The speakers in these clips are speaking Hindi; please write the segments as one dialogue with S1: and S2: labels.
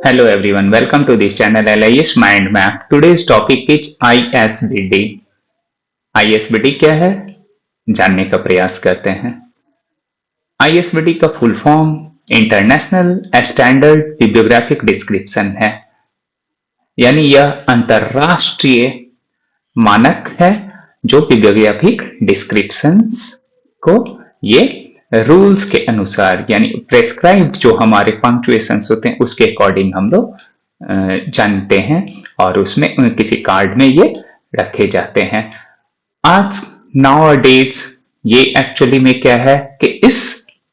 S1: Hello everyone, welcome to this channel LIS Mind Map. Today's topic is ISBD. ISBD क्या है? जानने का प्रयास करते हैं। ISBD का full form international standard bibliographic description है, यानी यह अंतरराष्ट्रीय मानक है जो बिब्लियोग्राफिक डिस्क्रिप्शंस को ये रूल्स के अनुसार यानी प्रेस्क्राइब्ड जो हमारे पंक्चुएशंस होते हैं उसके अकॉर्डिंग हम लोग जानते हैं और उसमें किसी कार्ड में ये रखे जाते हैं। आज नाउअडेज ये एक्चुअली में क्या है कि इस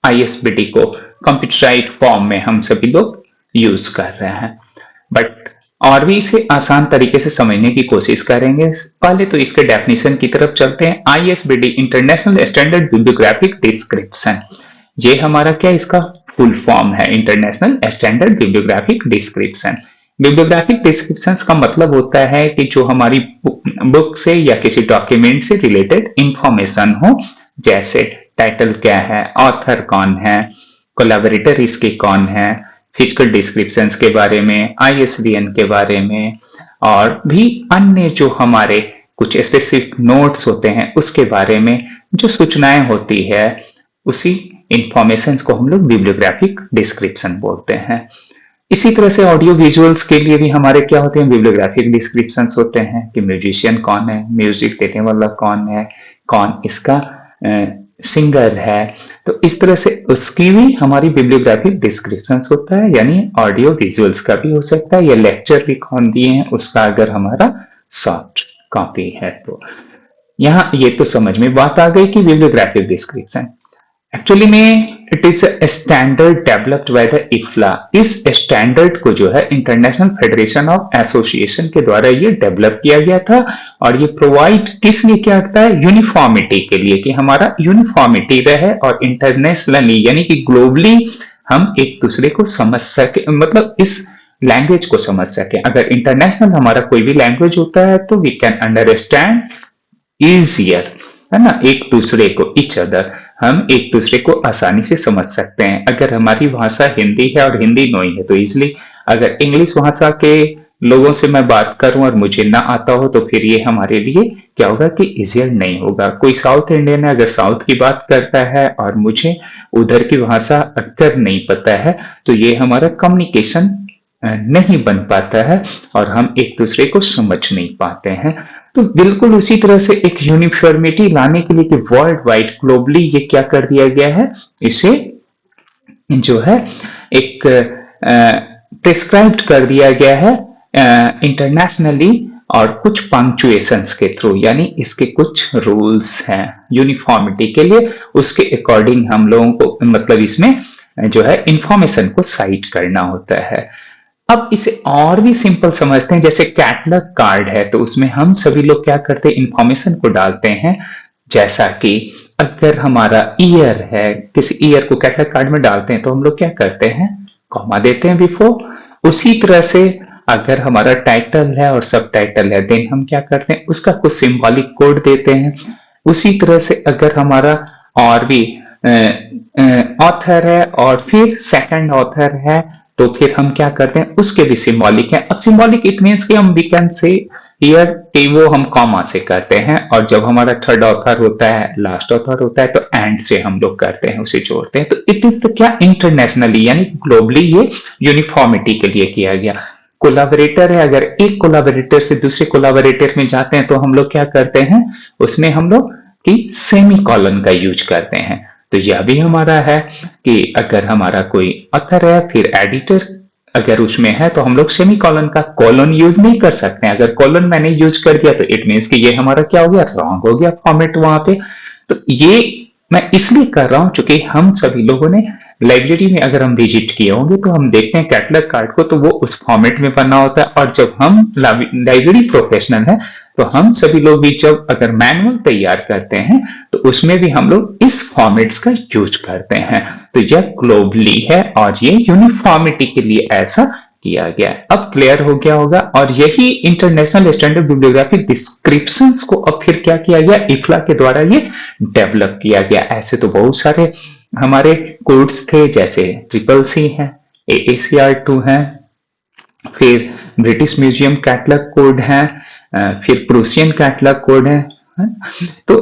S1: ISBD को कंप्यूटराइज्ड फॉर्म में हम सभी लोग यूज कर रहे हैं, बट और भी इसे आसान तरीके से समझने की कोशिश करेंगे। पहले तो इसके डेफिनेशन की तरफ चलते हैं। ISBD international standard bibliographic description, ये हमारा क्या इसका फुल फॉर्म है, international standard bibliographic description. Bibliographic description का मतलब होता है कि जो हमारी बुक से या किसी डॉक्यूमेंट से रिलेटेड इंफॉर्मेशन हो, जैसे टाइटल क्या है, ऑथर कौन है, कोलैबोरेटर इसके कौन है, फिजिकल डिस्क्रिप्शंस के बारे में, ISBN के बारे में और भी अन्य जो हमारे कुछ स्पेसिफिक नोट्स होते हैं उसके बारे में जो सूचनाएं होती है, उसी इंफॉर्मेशन को हम लोग बिब्लियोग्राफिक डिस्क्रिप्शन बोलते हैं। इसी तरह से ऑडियो विजुअल्स के लिए भी हमारे क्या होते हैं, बिब्लियोग्राफिक डिस्क्रिप्शंस होते हैं कि म्यूजिशियन कौन है, म्यूजिक देने वाला कौन है, कौन इसका सिंगर है। तो इस तरह से उसकी भी हमारी बिब्लियोग्राफिक डिस्क्रिप्शंस होता है, यानी ऑडियो विजुअल्स का भी हो सकता है, या लेक्चर भी कौन दिए हैं उसका अगर हमारा सॉफ्ट कॉपी है। तो यहाँ ये तो समझ में बात आ गई कि बिब्लियोग्राफिक डिस्क्रिप्शन एक्चुअली में it is standard developed by the IFLA। इस स्टैंडर्ड को जो है इंटरनेशनल फेडरेशन ऑफ एसोसिएशन के द्वारा ये डेवलप किया गया था और ये प्रोवाइड किस लिए किया जाता है, यूनिफॉर्मिटी के लिए, कि हमारा यूनिफॉर्मिटी रहे और इंटरनेशनली यानी कि ग्लोबली हम एक दूसरे को समझ सके, मतलब इस लैंग्वेज को समझ सके। अगर इंटरनेशनल हमारा कोई भी लैंग्वेज होता है तो वी कैन अंडरस्टैंड इजियर, है ना, एक दूसरे को, इच अदर, हम एक दूसरे को आसानी से समझ सकते हैं। अगर हमारी भाषा हिंदी है और हिंदी नोई है तो इसलिए अगर इंग्लिश भाषा के लोगों से मैं बात करूं और मुझे ना आता हो तो फिर ये हमारे लिए क्या होगा कि इजियर नहीं होगा। कोई साउथ इंडियन है, अगर साउथ की बात करता है और मुझे उधर की भाषा अगर नहीं पता है तो ये हमारा कम्युनिकेशन नहीं बन पाता है और हम एक दूसरे को समझ नहीं पाते हैं। तो बिल्कुल उसी तरह से एक यूनिफॉर्मिटी लाने के लिए कि वर्ल्ड वाइड ग्लोबली ये क्या कर दिया गया है, इसे जो है एक प्रिस्क्राइब्ड कर दिया गया है इंटरनेशनली और कुछ पंक्चुएशंस के थ्रू, यानी इसके कुछ रूल्स हैं यूनिफॉर्मिटी के लिए। उसके अकॉर्डिंग हम लोगों को मतलब इसमें जो है इंफॉर्मेशन को साइट करना होता है। अब इसे और भी सिंपल समझते हैं, जैसे कैटलॉग कार्ड है तो उसमें हम सभी लोग क्या करते हैं, इंफॉर्मेशन को डालते हैं। जैसा कि अगर हमारा ईयर है, किसी ईयर को कैटलॉग कार्ड में डालते हैं तो हम लोग क्या करते हैं, कॉमा देते हैं बिफोर। उसी तरह से अगर हमारा टाइटल है और सब टाइटल है देन हम क्या करते हैं, उसका कुछ सिंबॉलिक कोड देते हैं। उसी तरह से अगर हमारा और भी ऑथर है और फिर सेकंड ऑथर है तो फिर हम क्या करते हैं, उसके भी सिंबॉलिक है। अब सिंबॉलिक इट मींस कि हम वी कैन से हियर कि वो हम कॉमा से करते हैं, और जब हमारा थर्ड ऑथर होता है, लास्ट ऑथर होता है तो एंड से हम लोग करते हैं, उसे जोड़ते हैं। तो इट इज द क्या, इंटरनेशनली यानी ग्लोबली ये यूनिफॉर्मिटी के लिए किया गया। कोलैबोरेटर है, अगर एक कोलैबोरेटर से दूसरे कोलैबोरेटर में जाते हैं तो हम लोग क्या करते हैं, उसमें हम लोग की सेमी कॉलन का यूज करते हैं। तो यह भी हमारा है कि अगर हमारा कोई ऑथर है फिर एडिटर अगर उसमें है तो हम लोग सेमी कॉलन का कॉलन यूज नहीं कर सकते हैं। अगर कॉलन मैंने यूज कर दिया तो इट मींस कि ये हमारा क्या हो गया, रॉन्ग हो गया फॉर्मेट वहां पे। तो ये मैं इसलिए कर रहा हूं क्योंकि हम सभी लोगों ने लाइब्रेरी में अगर हम विजिट किए होंगे तो हम देखते हैं कैटलॉग कार्ड को तो वो उस फॉर्मेट में बना होता है, और जब हम लाइब्रेरी प्रोफेशनल है तो हम सभी लोग भी जब अगर मैनुअल तैयार करते हैं तो उसमें भी हम लोग इस फॉर्मेट्स का यूज करते हैं। तो यह ग्लोबली है और ये यूनिफॉर्मिटी के लिए ऐसा किया गया है। अब क्लियर हो गया होगा। और यही इंटरनेशनल स्टैंडर्ड बिब्लियोग्राफिक डिस्क्रिप्शंस को अब फिर क्या किया गया, IFLA के द्वारा ये डेवलप किया गया। ऐसे तो बहुत सारे हमारे कोड्स थे, जैसे CCC है, AACR2 है, फिर ब्रिटिश म्यूजियम कैटलॉग कोड है, फिर प्रूसियन कैटलॉग कोड है, तो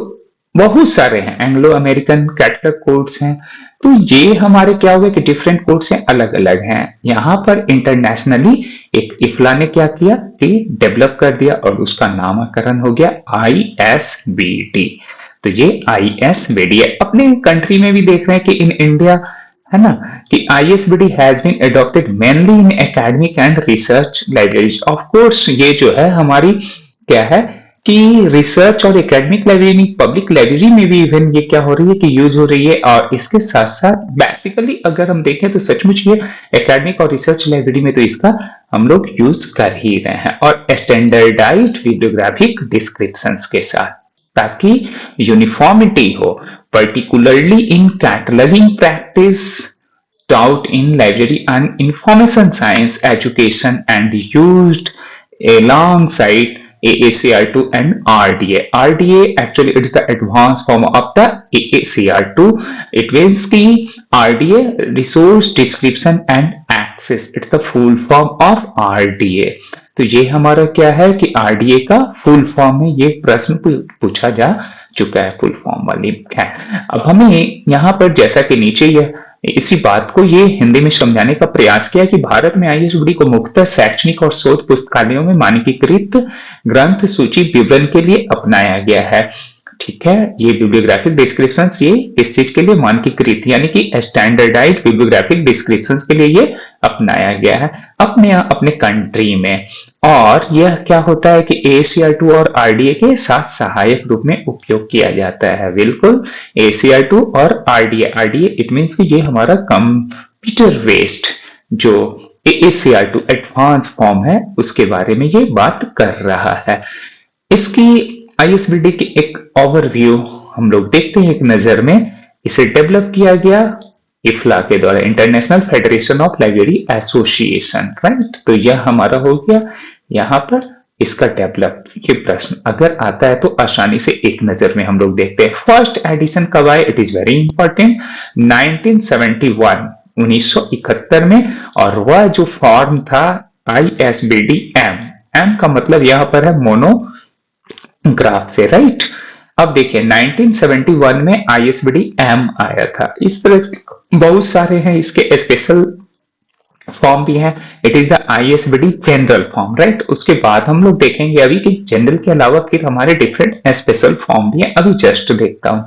S1: बहुत सारे हैं, एंग्लो अमेरिकन कैटलॉग कोड्स हैं। तो ये हमारे क्या हो गए कि डिफरेंट कोड्स हैं, अलग अलग हैं। यहाँ पर इंटरनेशनली एक इफ्ला ने क्या किया कि डेवलप कर दिया और उसका नामकरण हो गया ISBD। तो ये ISBD है। अपने कंट्री में भी देख रहे हैं कि इन इंडिया है ना कि ISBD has been adopted mainly in academic and research libraries. Of course ये जो है हमारी क्या है कि रिसर्च और एकेडमिक लाइब्रेरी, पब्लिक लाइब्रेरी में भी इवन ये क्या हो रही है कि यूज हो रही है। और इसके साथ साथ बेसिकली अगर हम देखें तो सचमुच ये एकेडमिक और रिसर्च लाइब्रेरी में तो इसका हम लोग यूज कर ही रहे हैं, और स्टैंडर्डाइज्ड बिब्लियोग्राफिक डिस्क्रिप्शंस के साथ, ताकि यूनिफॉर्मिटी हो, particularly in cataloging practice taught in library and information science education and used alongside AACR2 and RDA. RDA actually it is the advanced form of the AACR2. It means कि RDA resource description and access. It's the full form of RDA. तो ये हमारा क्या है कि RDA का फुल फॉर्म में ये प्रश्न पूछा जा चुका है, फुल फॉर्म वाली है। अब हमें यहाँ पर जैसा कि नीचे ये इसी बात को ये हिंदी में समझाने का प्रयास किया कि भारत में ISBD को मुख्यतः शैक्षणिक और शोध पुस्तकालयों में मानकीकृत ग्रंथ सूची विवरण के लिए अपनाया गया है। ठीक है, ये बिब्लियोग्राफिक डिस्क्रिप्शंस ये इस चीज के लिए मानकीकृत यानी कि स्टैंडर्डाइज्ड बिब्लियोग्राफिक डिस्क्रिप्शंस के लिए ये अपनाया गया है अपने कंट्री में। और यह क्या होता है कि AACR2 और RDA के साथ सहायक रूप में उपयोग किया जाता है। बिल्कुल, AACR2 और RDA इट मीन्स कि ये हमारा कंप्यूटर बेस्ड जो AACR2 एडवांस फॉर्म है उसके बारे में ये बात कर रहा है। इसकी ISBD की एक ओवरव्यू हम लोग देखते हैं एक नजर में। इसे डेवलप किया गया इफ्ला के द्वारा, international federation of library association, right. तो यह हमारा हो गया यहाँ पर इसका डेवलप। ये प्रश्न अगर आता है तो आसानी से एक नजर में हम लोग देखते हैं। फर्स्ट एडिशन कब आया, इट इज वेरी इंपॉर्टेंट, 1971 1971 में। और वह जो फॉर्म था ISBD M का मतलब यहाँ पर है मोनोग्राफ से, राइट। अब देखिए 1971 में ISBD M आया था। इस तरह से बहुत सारे हैं, इसके स्पेशल फॉर्म भी है। It is the ISBD general form, right. उसके बाद हम लोग देखेंगे अभी कि जनरल के अलावा फिर हमारे डिफरेंट स्पेशल फॉर्म भी है। अभी जस्ट देखता हूं।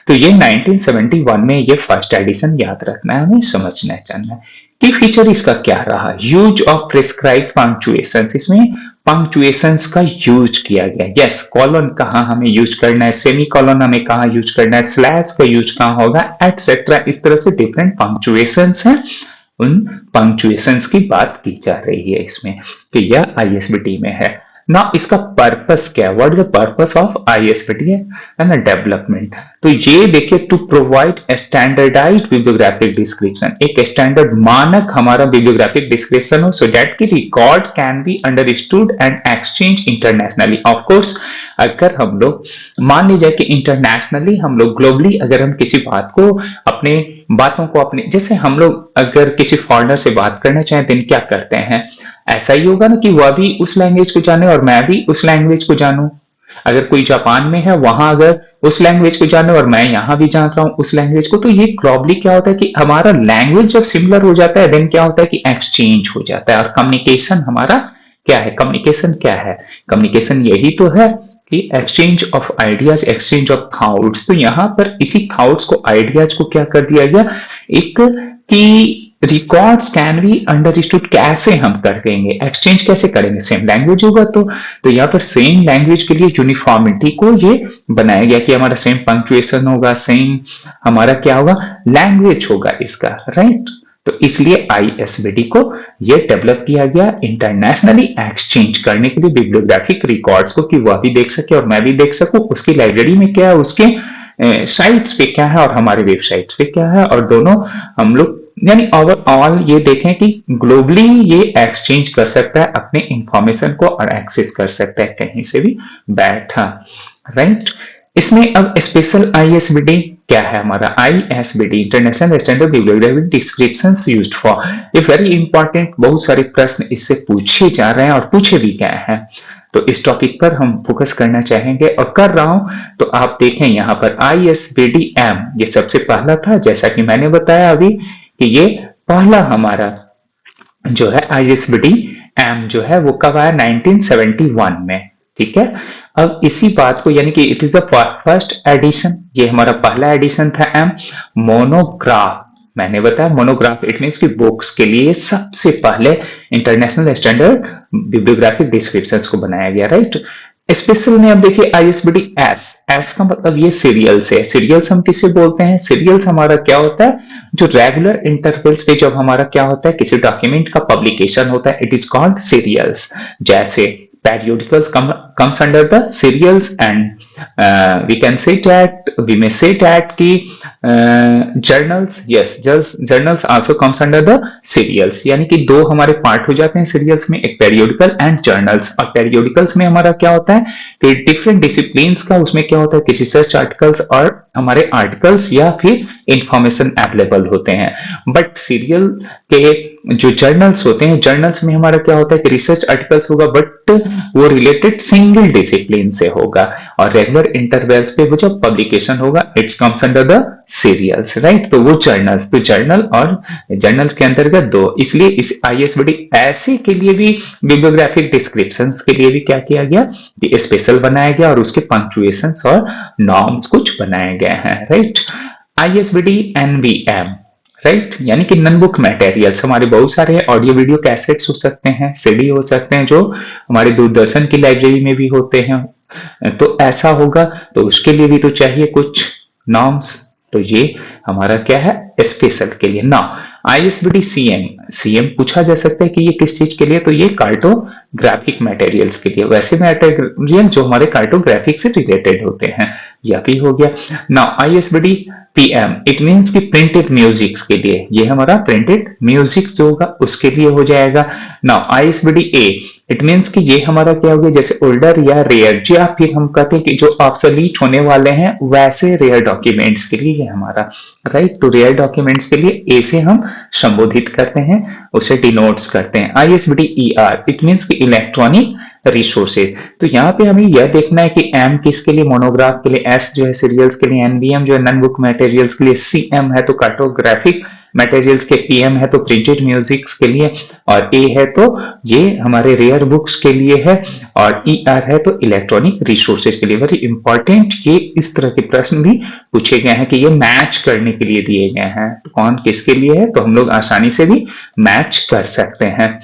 S1: तो ये 1971 में ये फर्स्ट एडिशन याद रखना है, हमें समझना है, जानना है कि फीचर इसका क्या रहा। यूज ऑफ प्रिस्क्राइब्ड पंक्चुएशंस, इसमें पंक्चुएशंस का यूज किया गया। यस, कॉलन कहाँ हमें यूज करना है, सेमी कॉलन हमें कहाँ यूज करना है, स्लैश का यूज कहाँ होगा, एटसेट्रा। इस तरह से डिफरेंट पंक्चुएशंस हैं, उन पंक्चुएशंस की बात की जा रही है इसमें कि यह ISBD में है ना। इसका पर्पस क्या है, what is the purpose of ISBD है ना, डेवलपमेंट। तो ये देखिए, to provide standardized bibliographic description, एक स्टैंडर्ड मानक हमारा बिब्लियोग्राफिक डिस्क्रिप्शन हो, सो दैट की record can be understood and exchange internationally. Of course अगर हम लोग मान लीजिए कि इंटरनेशनली हम लोग ग्लोबली अगर हम किसी बात को अपने बातों को अपने, जैसे हम लोग अगर किसी फॉरेनर से बात करना चाहें तो क्या करते हैं, ऐसा ही होगा ना कि वह भी उस लैंग्वेज को जाने और मैं भी उस लैंग्वेज को जानूं। अगर कोई जापान में है, वहां अगर उस लैंग्वेज को जाने और मैं यहाँ भी जान रहा हूँ उस लैंग्वेज को, तो ये ग्लोबली क्या होता है कि हमारा लैंग्वेज जब सिमिलर हो जाता है देन क्या होता है कि एक्सचेंज हो जाता है। और कम्युनिकेशन हमारा क्या है, कम्युनिकेशन क्या है, कम्युनिकेशन यही तो है कि exchange of ideas, exchange of thoughts. तो यहाँ पर इसी थॉट्स को, आइडियाज को क्या कर दिया गया, एक कि रिकॉर्ड्स कैन बी अंडरस्टूड, कैसे हम कर देंगे, एक्सचेंज कैसे करेंगे, सेम लैंग्वेज होगा तो यहाँ पर सेम लैंग्वेज के लिए यूनिफॉर्मिटी को ये बनाया गया कि हमारा सेम पंक्चुएशन होगा, सेम हमारा क्या होगा, लैंग्वेज होगा इसका, राइट। तो इसलिए ISBD को ये डेवलप किया गया इंटरनेशनली एक्सचेंज करने के लिए बिब्लियोग्राफिक रिकॉर्ड्स को, कि वह भी देख सके और मैं भी देख सकूं उसकी लाइब्रेरी में क्या है, उसके साइट्स पे क्या है और हमारे वेबसाइट्स पे क्या है, और दोनों हम लोग यानी ओवरऑल ये देखें कि ग्लोबली ये एक्सचेंज कर सकता है अपने इंफॉर्मेशन को और एक्सेस कर सकता है कहीं से भी बैठा, राइट। इसमें अब स्पेशल ISBD क्या है हमारा ISBD, international standard bibliographic descriptions used for. ये वेरी इंपॉर्टेंट, बहुत सारे प्रश्न इससे पूछे जा रहे हैं और पूछे भी गए हैं, तो इस टॉपिक पर हम फोकस करना चाहेंगे और कर रहा हूं। तो आप देखें यहाँ पर ISBD-M ये सबसे पहला था, जैसा कि मैंने बताया अभी कि ये पहला हमारा जो है ISBD-M जो है वो कब आया, 1971 में, ठीक है। अब इसी बात को यानी कि it is the first edition, ये हमारा पहला एडिशन था M। मोनोग्राफ, मैंने बताया मोनोग्राफ इट मीन्स की बुक्स के लिए सबसे पहले इंटरनेशनल स्टैंडर्ड बिब्लियोग्राफिक डिस्क्रिप्शंस को बनाया गया, राइट। स्पेशल में अब देखिए ISBD एस का मतलब ये सीरियल्स है। सीरियल्स हम किसे बोलते हैं, सीरियल्स हमारा क्या होता है, जो रेगुलर इंटरवल्स पे जब हमारा क्या होता है किसी डॉक्यूमेंट का पब्लिकेशन होता है, इट इज कॉल्ड सीरियल्स। जैसे periodicals comes under the serials, and we may say that कि journals, yes, journals also comes under the serials, यानी कि दो हमारे पार्ट हो जाते हैं सीरियल्स में, एक पेरियोडिकल एंड जर्नल्स। और पेरियोडिकल्स में हमारा क्या होता है कि डिफरेंट डिसिप्लिन्स का उसमें क्या होता है कि रिसर्च आर्टिकल्स और हमारे आर्टिकल्स या फिर इंफॉर्मेशन अवेलेबल होते हैं। बट सीरियल के जो जर्नल्स होते हैं, जर्नल्स में हमारा क्या होता है कि रिसर्च आर्टिकल्स होगा बट वो रिलेटेड सिंगल डिसिप्लिन से होगा, और रेगुलर इंटरवल्स पे वो जब पब्लिकेशन होगा it's comes under the serials, right. तो वो जर्नल्स, तो जर्नल और जर्नल्स के अंतर्गत दो, इसलिए इस ISBD ऐसे के लिए भी बिब्लियोग्राफिक डिस्क्रिप्शंस के लिए भी क्या किया गया, स्पेशल बनाया गया और उसके पंक्चुएशंस और नॉर्म्स कुछ बनाए गए हैं, राइट। ISBD NVM, राइट, यानी कि नन बुक मटेरियल्स हमारे बहुत सारे ऑडियो वीडियो कैसेट्स हो सकते हैं, CD हो सकते हैं, जो हमारे दूरदर्शन की लाइब्रेरी में भी होते हैं। तो ऐसा होगा तो उसके लिए भी तो चाहिए कुछ नॉर्म्स, तो ये हमारा क्या है स्पेशल के लिए ना। ISBD CM पूछा जा सकता है कि ये किस चीज के लिए, तो ये कार्टोग्राफिक मटेरियल्स के लिए, वैसे मटेरियल जो हमारे कार्टोग्राफिक से रिलेटेड होते हैं, यह भी हो गया ना। ISBD PM इट मीन्स कि प्रिंटेड म्यूजिक्स के लिए, ये हमारा प्रिंटेड म्यूजिक जो होगा उसके लिए हो जाएगा ना। ISBD A इट मीन्स कि ये हमारा क्या हो गया, जैसे ओल्डर या रेयर, या फिर हम कहते हैं कि जो ऑब्सोलीट होने वाले हैं वैसे रेयर डॉक्यूमेंट्स के लिए ये हमारा, राइट। तो रेयर डॉक्यूमेंट्स के लिए A से हम संबोधित करते हैं, उसे डिनोट्स करते हैं। ISBD ER इट मीन्स कि इलेक्ट्रॉनिक रिसोर्सेज, तो यहाँ पे हमें यह देखना है कि M किसके लिए, मोनोग्राफ के लिए, S जो है सीरियल्स के लिए, NVM जो है नन बुक मटेरियल्स के लिए, CM है तो कार्टोग्राफिक मटेरियल्स के, PM है तो प्रिंटेड म्यूजिक्स के लिए, और A है तो ये हमारे रेयर बुक्स के लिए है, और ER है तो इलेक्ट्रॉनिक रिसोर्सेज के लिए। वेरी इंपॉर्टेंट, ये इस तरह के प्रश्न भी पूछे गए हैं कि ये मैच करने के लिए दिए गए हैं, तो कौन किसके लिए है, तो हम लोग आसानी से भी मैच कर सकते हैं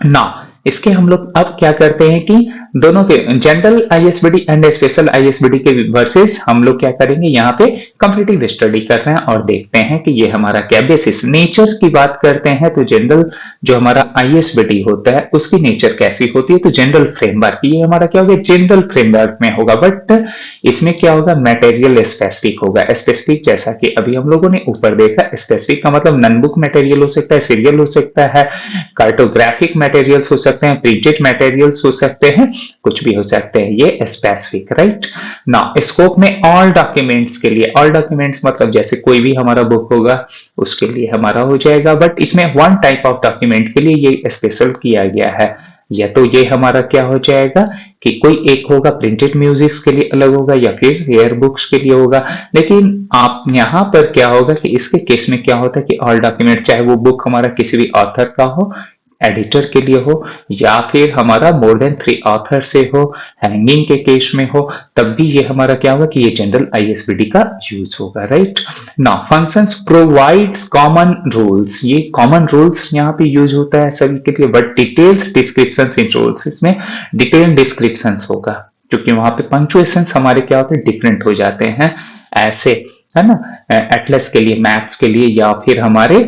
S1: ना। इसके हम लोग अब क्या करते हैं कि दोनों के general ISBD and special ISBD के वर्सेस हम लोग क्या करेंगे, यहाँ पे कंपैरेटिव स्टडी कर रहे हैं और देखते हैं कि ये हमारा क्या बेसिस। नेचर की बात करते हैं तो जनरल जो हमारा ISBD होता है उसकी नेचर कैसी होती है, तो जनरल फ्रेमवर्क, ये हमारा क्या होगा जनरल फ्रेमवर्क में होगा, बट इसमें क्या होगा मटेरियल स्पेसिफिक होगा। स्पेसिफिक जैसा कि अभी हम लोगों ने ऊपर देखा, स्पेसिफिक का मतलब नन बुक मटेरियल हो सकता है, सीरियल हो सकता है, कार्टोग्राफिक मटेरियल्स हो सकते हैं, प्रिंटेड मटेरियल्स हो सकते हैं, कुछ भी हो सकते हैं, ये स्पेसिफिक, राइट ना। स्कोप में ऑल डॉक्यूमेंट्स के लिए, ऑल डॉक्यूमेंट्स मतलब जैसे कोई भी हमारा बुक होगा उसके लिए हमारा हो जाएगा, बट इसमें वन टाइप ऑफ डॉक्यूमेंट के लिए ये स्पेशल किया गया है, या तो ये हमारा क्या हो जाएगा कि कोई एक होगा प्रिंटेड म्यूजिक्स के लिए अलग होगा, या फिर रेयर बुक्स के लिए होगा। लेकिन आप यहाँ पर क्या होगा कि इसके केस में क्या होता है कि ऑल डॉक्यूमेंट, चाहे वो बुक हमारा किसी भी ऑथर का हो, एडिटर के लिए हो, या फिर हमारा मोर देन 3 ऑथर से हो, हैंगिंग के केस में हो, तब भी ये हमारा क्या होगा कि ये जनरल ISBD का यूज होगा, राइट ना। फंक्शंस प्रोवाइड्स कॉमन रूल्स, ये कॉमन रूल्स यहाँ पे यूज होता है सभी के लिए, but details descriptions in rules, इसमें डिटेल डिस्क्रिप्शंस होगा क्योंकि वहां पे पंक्चुएशंस हमारे क्या होते हैं डिफरेंट हो जाते हैं, ऐसे है ना। एटलस के लिए, मैप्स के लिए, या फिर हमारे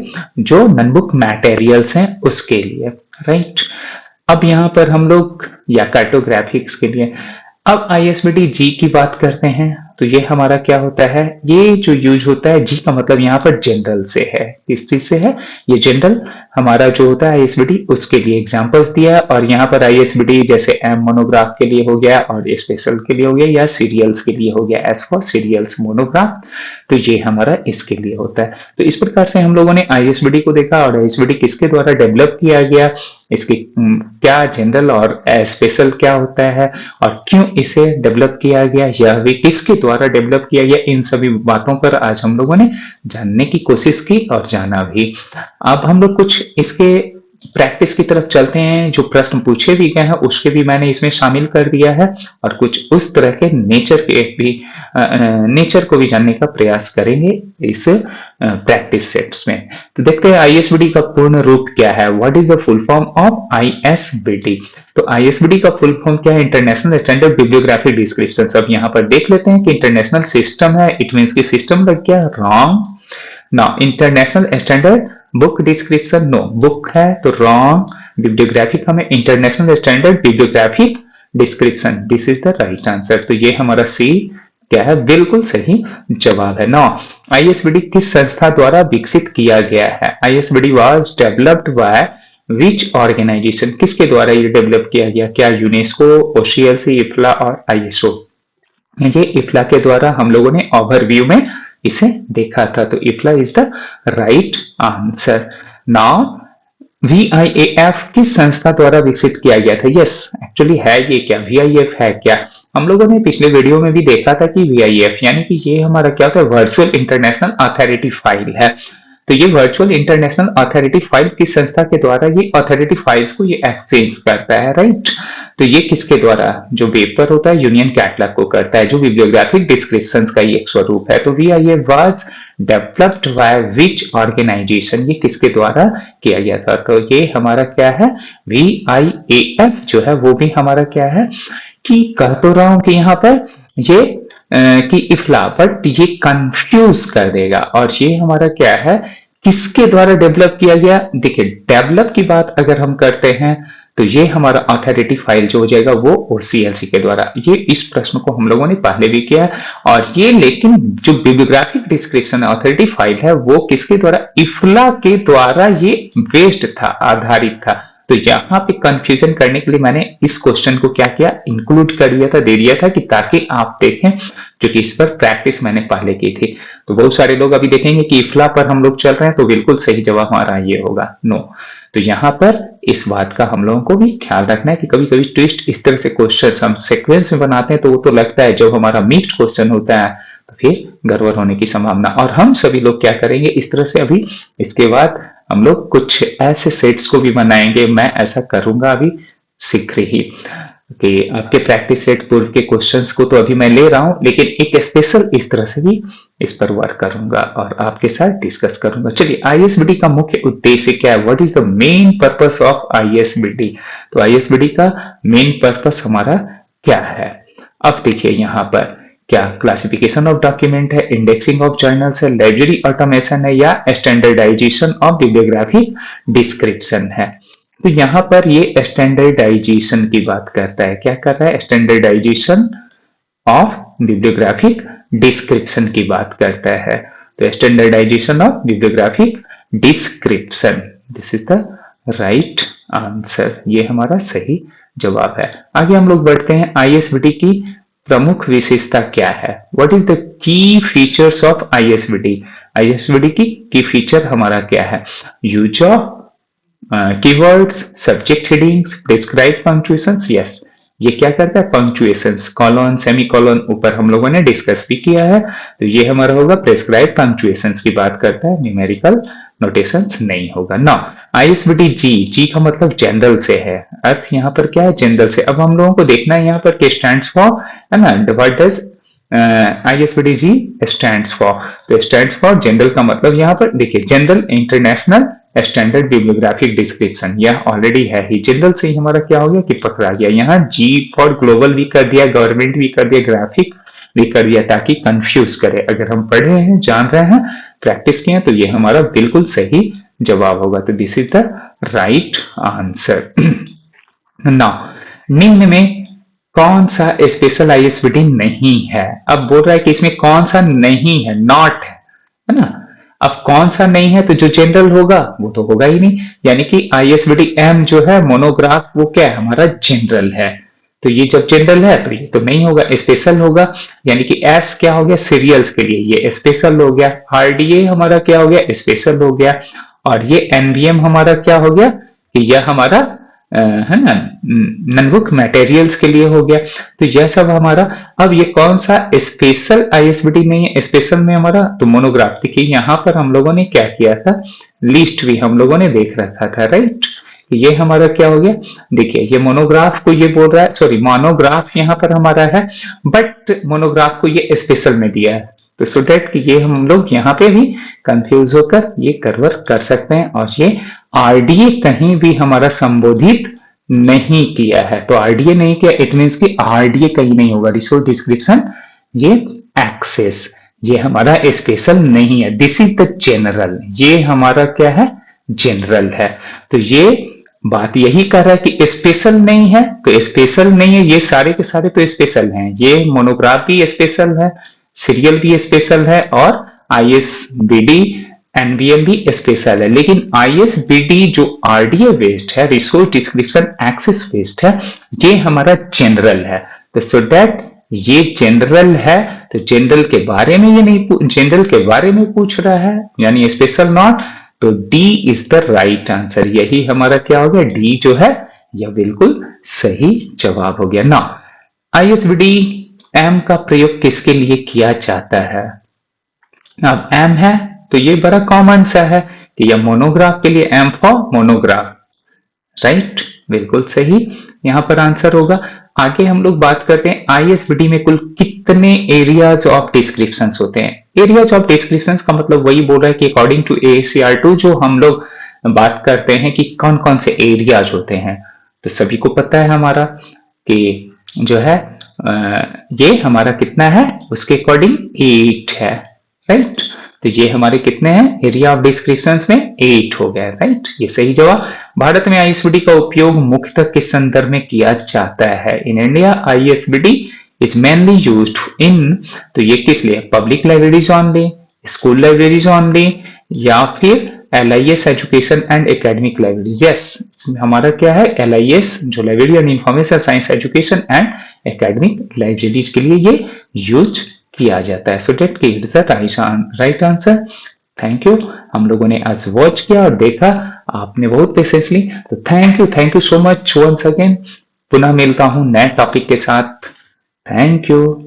S1: जो नन बुक मटेरियल्स हैं उसके लिए, राइट। अब यहाँ पर हम लोग या कार्टोग्राफिक्स के लिए, अब ISBD G की बात करते हैं, तो ये हमारा क्या होता है, ये जो यूज होता है G का मतलब यहाँ पर जनरल से है, किस चीज से है, ये जनरल हमारा जो होता है ISBD उसके लिए एग्जांपल्स दिया है, और यहाँ पर ISBD जैसे M मोनोग्राफ के लिए हो गया, और स्पेशल के लिए हो गया, या सीरियल्स के लिए हो गया, S फॉर सीरियल्स मोनोग्राफ। तो ये हमारा इसके लिए होता है। तो इस प्रकार से हम लोगों ने आईएसबीडी को देखा और आईएसबीडी किसके द्वारा डेवलप किया गया, इसकी क्या जनरल और स्पेशल क्या होता है और क्यों इसे डेवलप किया गया, यह भी किसके द्वारा डेवलप किया गया, इन सभी बातों पर आज हम लोगों ने जानने की कोशिश की और जाना भी। अब हम लोग कुछ इसके प्रैक्टिस की तरफ चलते हैं। जो प्रश्न पूछे भी गए हैं उसके भी मैंने इसमें शामिल कर दिया है और कुछ उस तरह के नेचर को भी जानने का प्रयास करेंगे इस प्रैक्टिस सेट्स में। तो देखते हैं आईएसबीडी का पूर्ण रूप क्या है, what is the full form of ISBD. तो आईएसबीडी का फुल फॉर्म क्या है, इंटरनेशनल स्टैंडर्ड बिब्लियोग्राफिक डिस्क्रिप्शन। अब यहाँ पर देख लेते हैं कि इंटरनेशनल सिस्टम है, इट मीन्स की सिस्टम लग गया, wrong. Now international standard book description, no, book है तो रॉन्ग। बिब्लियोग्राफिक हमें international standard bibliographic description, this is the right answer. तो ये हमारा सी क्या है, बिल्कुल सही जवाब है। नाउ आईएसबीडी किस संस्था द्वारा विकसित किया गया है, ISBD was developed by which organization, किसके द्वारा ये डेवलप किया गया, क्या यूनेस्को, ओसीएलसी, इफ्ला और आईएसओ। ये इफ्ला के द्वारा हम लोगों ने ओवरव्यू में इसे देखा था, तो IFLA is the right answer. Now VIAF किस संस्था द्वारा विकसित किया गया था, यस एक्चुअली है ये क्या, VIF है क्या। हम लोगों ने पिछले वीडियो में भी देखा था कि VIF यानी कि ये हमारा क्या होता है, वर्चुअल इंटरनेशनल अथॉरिटी फाइल है। तो ये वर्चुअल इंटरनेशनल अथॉरिटी फाइल किस संस्था के द्वारा ये अथॉरिटी फाइल्स को ये एक्सचेंज करता है, राइट। तो ये किसके द्वारा, जो पेपर होता है यूनियन कैटलॉग को करता है, जो बिब्लियोग्राफिक डिस्क्रिप्शंस का ये एक स्वरूप है। तो VIF was developed by which organization, ये किसके द्वारा किया गया था, तो ये हमारा क्या है, VIAF जो है वो भी हमारा क्या है कि कह तो रहा हूं कि यहाँ पर ये कि इफ्ला, बट ये कंफ्यूज कर देगा। और ये हमारा क्या है, किसके द्वारा डेवलप किया गया। देखिए डेवलप की बात अगर हम करते हैं तो ये हमारा अथॉरिटी फाइल जो हो जाएगा वो ओसीएलसी के द्वारा। ये इस प्रश्न को हम लोगों ने पहले भी किया है। और ये लेकिन जो बिब्लियोग्राफिक डिस्क्रिप्शन अथॉरिटी फाइल है वो किसके द्वारा, इफ्ला के द्वारा ये बेस्ड था, आधारित था। तो यहाँ पे कंफ्यूजन करने के लिए मैंने इस क्वेश्चन को क्या किया, इंक्लूड कर दिया था, दे दिया था कि ताकि आप देखें, क्योंकि इस पर प्रैक्टिस मैंने पहले की थी। तो बहुत सारे लोग अभी देखेंगे कि इफ्ला पर हम लोग चल रहे हैं, तो बिल्कुल सही जवाब हमारा ये होगा, नो। तो यहाँ पर इस बात का हम लोगों को भी ख्याल रखना है कि कभी कभी ट्विस्ट इस तरह से क्वेश्चन हम सीक्वेंस में बनाते हैं तो वो तो लगता है, जब हमारा मिक्स्ड क्वेश्चन होता है तो फिर गड़बड़ होने की संभावना। और हम सभी लोग क्या करेंगे इस तरह से, अभी इसके बाद हम लोग कुछ ऐसे सेट्स को भी बनाएंगे, मैं ऐसा करूंगा अभी शीघ्र ही, कि आपके प्रैक्टिस सेट पूर्व के क्वेश्चंस को तो अभी मैं ले रहा हूं, लेकिन एक स्पेशल इस तरह से भी इस पर वर्क करूंगा और आपके साथ डिस्कस करूंगा। चलिए आईएसबीडी का मुख्य उद्देश्य क्या है, what is the main purpose of ISBD. तो आईएसबीडी का मेन पर्पस हमारा क्या है, अब देखिए यहाँ पर क्या क्लासिफिकेशन ऑफ डॉक्यूमेंट है, इंडेक्सिंग ऑफ जर्नल्स है, लाइब्रेरी ऑटोमेशन है, या स्टैंडर्डाइजेशन ऑफ बिब्लियोग्राफिक डिस्क्रिप्शन है। तो यहां पर ये स्टैंडर्डाइजेशन की बात करता है, क्या कर रहा है, स्टैंडर्डाइजेशन ऑफ बिब्लियोग्राफिक डिस्क्रिप्शन की बात करता है। तो standardization of bibliographic description, this is the right answer, ये हमारा सही जवाब है। आगे हम लोग बढ़ते हैं, आईएसबीडी की प्रमुख विशेषता क्या है, what is the key features of ISBD. ISBD की फीचर हमारा क्या है, use of keywords, subject headings, prescribe punctuations, yes ये क्या करता है, पंक्चुएशंस, कॉलन, सेमीकॉलन ऊपर हम लोगों ने डिस्कस भी किया है। तो ये हमारा होगा प्रिस्क्राइब पंक्चुएशंस की बात करता है, न्यूमेरिकल नोटेशंस नहीं होगा ना। आईएसबीडी जी का मतलब जनरल से है, अर्थ यहाँ पर क्या है, जनरल से। अब हम लोगों को देखना है यहाँ पर क्या स्टैंड्स फॉर, है ना, what does ISBD G stands for. तो स्टैंड्स फॉर जनरल का मतलब यहाँ पर देखिए, general international standard bibliographic description, यह ऑलरेडी है ही, जनरल से ही हमारा क्या हो गया कि पकड़ा गया। यहाँ जी फॉर ग्लोबल भी कर दिया, गवर्नमेंट भी कर दिया, ग्राफिक भी कर दिया, ताकि कंफ्यूज करे। अगर हम पढ़े हैं, जान रहे हैं, प्रैक्टिस किए तो ये हमारा बिल्कुल सही जवाब होगा। तो this is the right answer. Now निम्न में कौन सा स्पेशल आईएसबीडी नहीं है, अब बोल रहा है कि इसमें कौन सा नहीं है, नॉट है ना। अब कौन सा नहीं है, तो जो जनरल होगा वो तो होगा ही नहीं, यानी कि आईएसबीडी एम जो है मोनोग्राफ, वो क्या है, हमारा जनरल है। तो ये जब जनरल है तो ये तो नहीं होगा, स्पेशल होगा। यानी कि एस क्या हो गया सीरियल्स के लिए, ये स्पेशल हो गया। आरडीए हमारा क्या हो गया स्पेशल हो गया। और ये एनवीएम हमारा क्या हो गया कि यह हमारा है ना नोटबुक मटेरियल्स के लिए हो गया। तो यह सब हमारा। अब ये कौन सा स्पेशल आईएसबीटी नहीं है, स्पेशल में हमारा तो मोनोग्राफ। देखिए यहाँ पर हम लोगों ने क्या किया था, लिस्ट भी हम लोगों ने देख रखा था, राइट। ये हमारा क्या हो गया, देखिए ये मोनोग्राफ को ये बोल रहा है, सॉरी मोनोग्राफ यहाँ पर हमारा है, बट मोनोग्राफ को ये स्पेशल में दिया है। तो सो डेट कि ये हम लोग यहाँ पे भी कंफ्यूज होकर ये कवर कर सकते हैं। और ये आरडीए कहीं भी हमारा संबोधित नहीं किया है, तो आरडीए नहीं किया इट मीन्स कि आरडीए कहीं नहीं होगा। रिसोर्स डिस्क्रिप्शन ये एक्सेस, ये हमारा स्पेशल नहीं है, दिस इज द जनरल, ये हमारा क्या है जनरल है। तो ये बात यही कर रहा है कि स्पेशल नहीं है, तो स्पेशल नहीं है, ये सारे के सारे तो स्पेशल हैं। ये मोनोग्राफ भी स्पेशल है, सीरियल भी स्पेशल है, और आईएसबीडी एनवीएम भी स्पेशल है। लेकिन आईएसबीडी जो आरडीए बेस्ड है, रिसोर्स डिस्क्रिप्शन एक्सेस बेस्ड है, ये हमारा जनरल है। तो सो दैट ये जनरल है, तो जनरल के बारे में ये नहीं, जनरल के बारे में पूछ रहा है, यानी स्पेशल नॉट। तो D is the right answer, यही हमारा क्या हो गया, डी जो है यह बिल्कुल सही जवाब हो गया ना। आईएसबीडी एम का प्रयोग किसके लिए किया जाता है। अब एम है तो ये बड़ा कॉमन सा है कि यह मोनोग्राफ के लिए एम फॉर मोनोग्राफ, राइट, बिल्कुल सही यहां पर आंसर होगा। आगे हम लोग बात करते हैं आईएसबीडी में कुल कितने एरियाज ऑफ डिस्क्रिप्शन होते हैं। एरियाज ऑफ डिस्क्रिप्शन का मतलब वही बोल रहा है कि अकॉर्डिंग टू AACR2 जो हम लोग बात करते हैं कि कौन कौन से एरियाज होते हैं, तो सभी को पता है हमारा कि जो है ये हमारा कितना है, उसके अकॉर्डिंग 8 है, राइट। तो ये हमारे कितने हैं एरिया ऑफ डिस्क्रिप्शन में 8 हो गया, राइट, ये सही जवाब। भारत में आईएसबीडी का उपयोग मुख्यतः किस संदर्भ में किया जाता है। In India ISBD is mainly used in, तो ये किस लिए, public libraries only, school libraries only, या फिर LIS education and academic libraries. Yes, इसमें हमारा क्या है LIS जो library and information science education and academic libraries के लिए ये यूज किया जाता है। सो डेट की राइट आंसर। थैंक यू, हम लोगों ने आज वॉच किया और देखा, आपने बहुत पेशेंसली, तो thank you so much once again. पुनः मिलता हूं नए टॉपिक के साथ। Thank you.